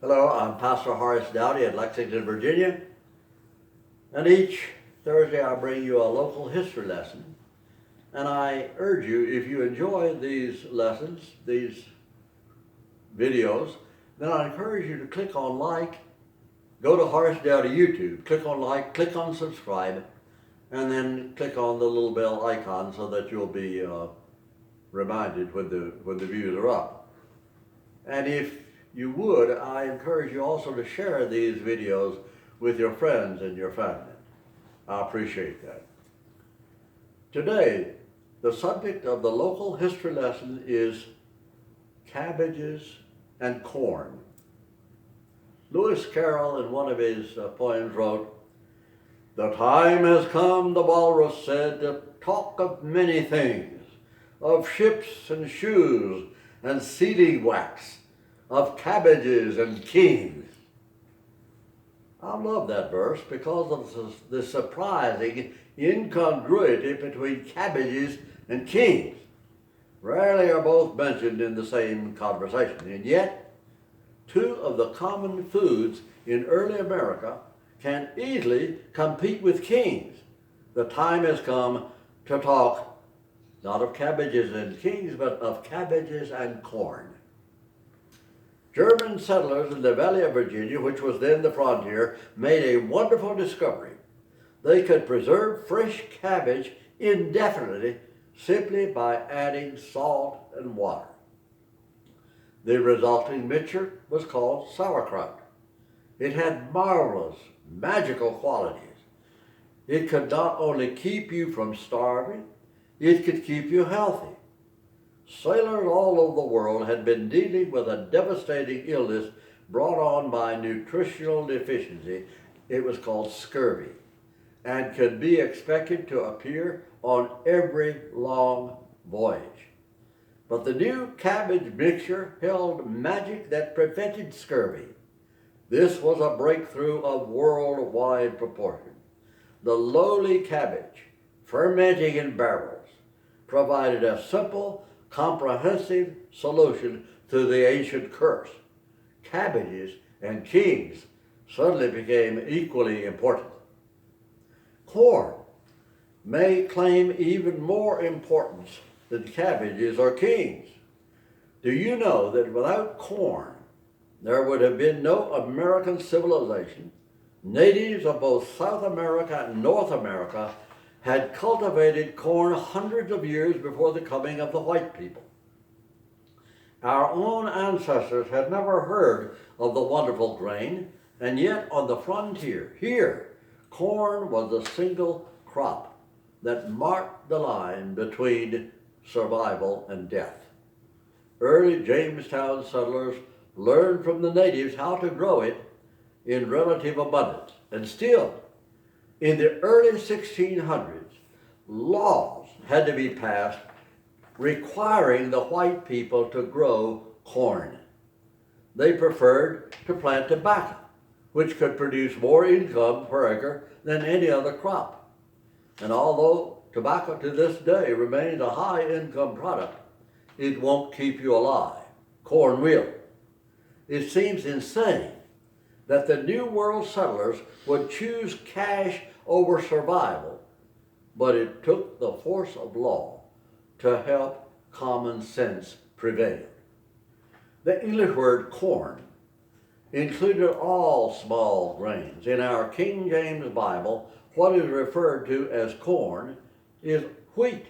Hello, I'm Pastor Horace Douty at Lexington, Virginia, and each Thursday I bring you a local history lesson. And I urge you, if you enjoy these lessons, these videos, then I encourage you to click on like, go to Horace Douty YouTube, click on like, click on subscribe, and then click on the little bell icon so that you'll be reminded when the views are up. And if you would, I encourage you also to share these videos with your friends and your family. I appreciate that. Today, the subject of the local history lesson is cabbages and corn. Lewis Carroll, in one of his poems, wrote, "The time has come," the walrus said, "to talk of many things, of ships and shoes and sealing wax, of cabbages and kings." I love that verse because of the surprising incongruity between cabbages and kings. Rarely are both mentioned in the same conversation, and yet two of the common foods in early America can easily compete with kings. The time has come to talk not of cabbages and kings, but of cabbages and corn. German settlers in the Valley of Virginia, which was then the frontier, made a wonderful discovery. They could preserve fresh cabbage indefinitely simply by adding salt and water. The resulting mixture was called sauerkraut. It had marvelous, magical qualities. It could not only keep you from starving, it could keep you healthy. Sailors all over the world had been dealing with a devastating illness brought on by nutritional deficiency. It was called scurvy, and could be expected to appear on every long voyage. But the new cabbage mixture held magic that prevented scurvy. This was a breakthrough of worldwide proportion. The lowly cabbage, fermenting in barrels, provided a simple, comprehensive solution to the ancient curse. Cabbages and kings suddenly became equally important. Corn may claim even more importance than cabbages or kings. Do you know that without corn, there would have been no American civilization? Natives of both South America and North America had cultivated corn hundreds of years before the coming of the white people. Our own ancestors had never heard of the wonderful grain, and yet on the frontier, here, corn was the single crop that marked the line between survival and death. Early Jamestown settlers learned from the natives how to grow it in relative abundance, and still, in the early 1600s, laws had to be passed requiring the white people to grow corn. They preferred to plant tobacco, which could produce more income per acre than any other crop. And although tobacco to this day remains a high income product, it won't keep you alive. Corn will. It seems insane that the New World settlers would choose cash over survival, but it took the force of law to help common sense prevail. The English word corn included all small grains. In our King James Bible, what is referred to as corn is wheat.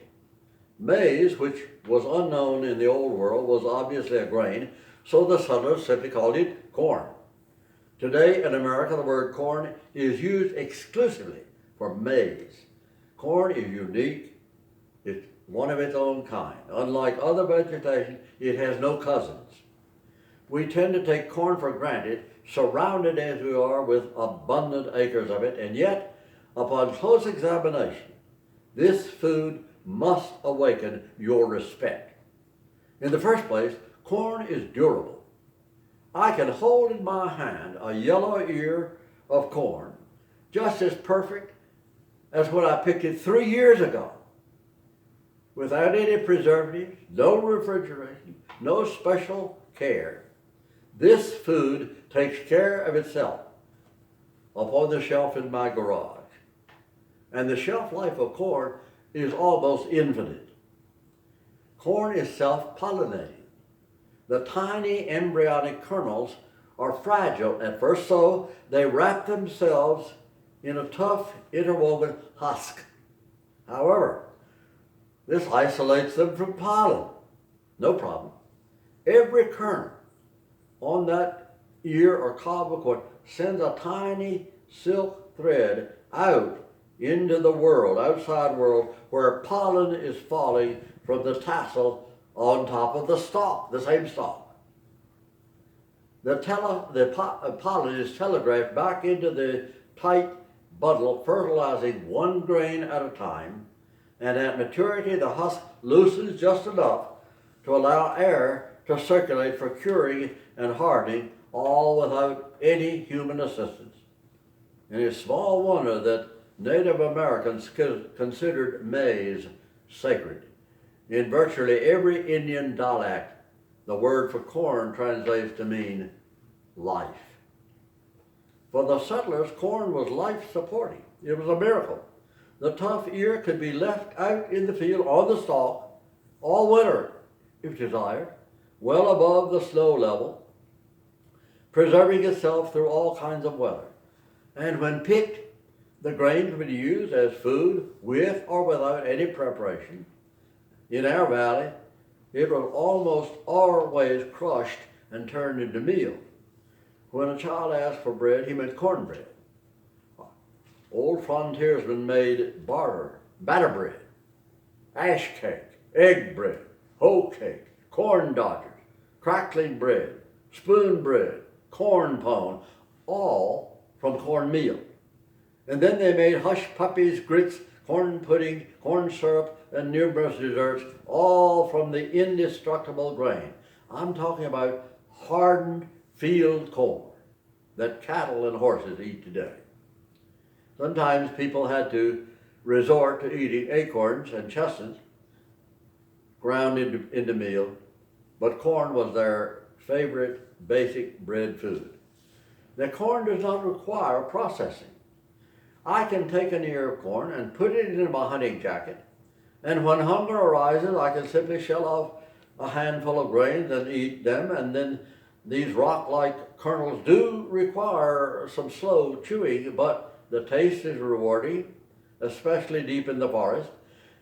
Maize, which was unknown in the Old World, was obviously a grain, so the settlers simply called it corn. Today in America, the word corn is used exclusively for maize. Corn is unique. It's one of its own kind. Unlike other vegetation, it has no cousins. We tend to take corn for granted, surrounded as we are with abundant acres of it, and yet, upon close examination, this food must awaken your respect. In the first place, corn is durable. I can hold in my hand a yellow ear of corn, just as perfect as when I picked it 3 years ago, without any preservatives, no refrigeration, no special care. This food takes care of itself upon the shelf in my garage. And the shelf life of corn is almost infinite. Corn is self-pollinating. The tiny embryonic kernels are fragile at first, so they wrap themselves in a tough interwoven husk. However, this isolates them from pollen. No problem. Every kernel on that ear or cob of corn sends a tiny silk thread out into the world, outside world, where pollen is falling from the tassel on top of the stalk, the same stalk. The pollen is telegraphed back into the tight bundle, fertilizing one grain at a time, and at maturity the husk loosens just enough to allow air to circulate for curing and hardening, all without any human assistance. And it's small wonder that Native Americans considered maize sacred. In virtually every Indian dialect, the word for corn translates to mean life. For the settlers, corn was life-supporting. It was a miracle. The tough ear could be left out in the field on the stalk all winter, if desired, well above the snow level, preserving itself through all kinds of weather. And when picked, the grain could be used as food with or without any preparation. In our valley, it was almost always crushed and turned into meal. When a child asked for bread, he meant cornbread. Old frontiersmen made batter bread, ash cake, egg bread, hoe cake, corn dodgers, crackling bread, spoon bread, corn pone, all from cornmeal. And then they made hush puppies, grits, corn pudding, corn syrup, and numerous desserts, all from the indestructible grain. I'm talking about hardened field corn that cattle and horses eat today. Sometimes people had to resort to eating acorns and chestnuts ground into meal, but corn was their favorite basic bread food. The corn does not require processing. I can take an ear of corn and put it in my hunting jacket, and when hunger arises, I can simply shell off a handful of grains and eat them, and then these rock-like kernels do require some slow chewing, but the taste is rewarding, especially deep in the forest.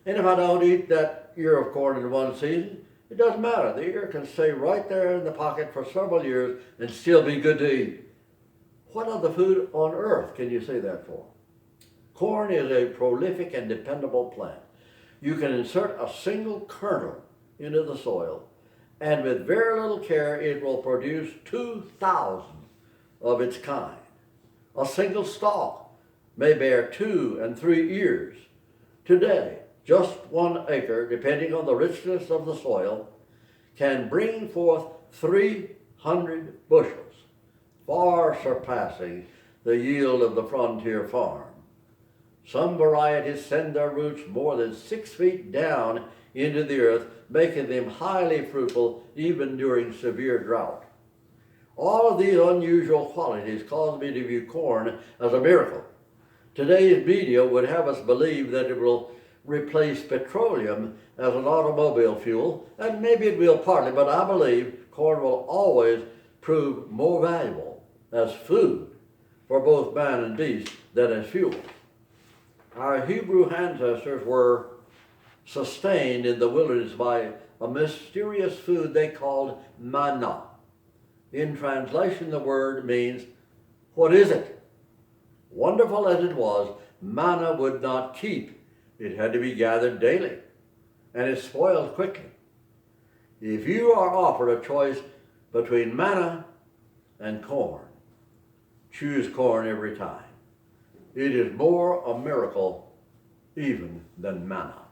And if I don't eat that ear of corn in one season, it doesn't matter. The ear can stay right there in the pocket for several years and still be good to eat. What other food on earth can you say that for? Corn is a prolific and dependable plant. You can insert a single kernel into the soil, and with very little care, it will produce 2,000 of its kind. A single stalk may bear 2 and 3 ears. Today, just 1 acre, depending on the richness of the soil, can bring forth 300 bushels, far surpassing the yield of the frontier farm. Some varieties send their roots more than 6 feet down into the earth, making them highly fruitful even during severe drought. All of these unusual qualities cause me to view corn as a miracle. Today's media would have us believe that it will replace petroleum as an automobile fuel, and maybe it will partly, but I believe corn will always prove more valuable as food for both man and beast than as fuel. Our Hebrew ancestors were sustained in the wilderness by a mysterious food they called manna. In translation, the word means, what is it? Wonderful as it was, manna would not keep. It had to be gathered daily, and it spoiled quickly. If you are offered a choice between manna and corn, choose corn every time. It is more a miracle even than manna.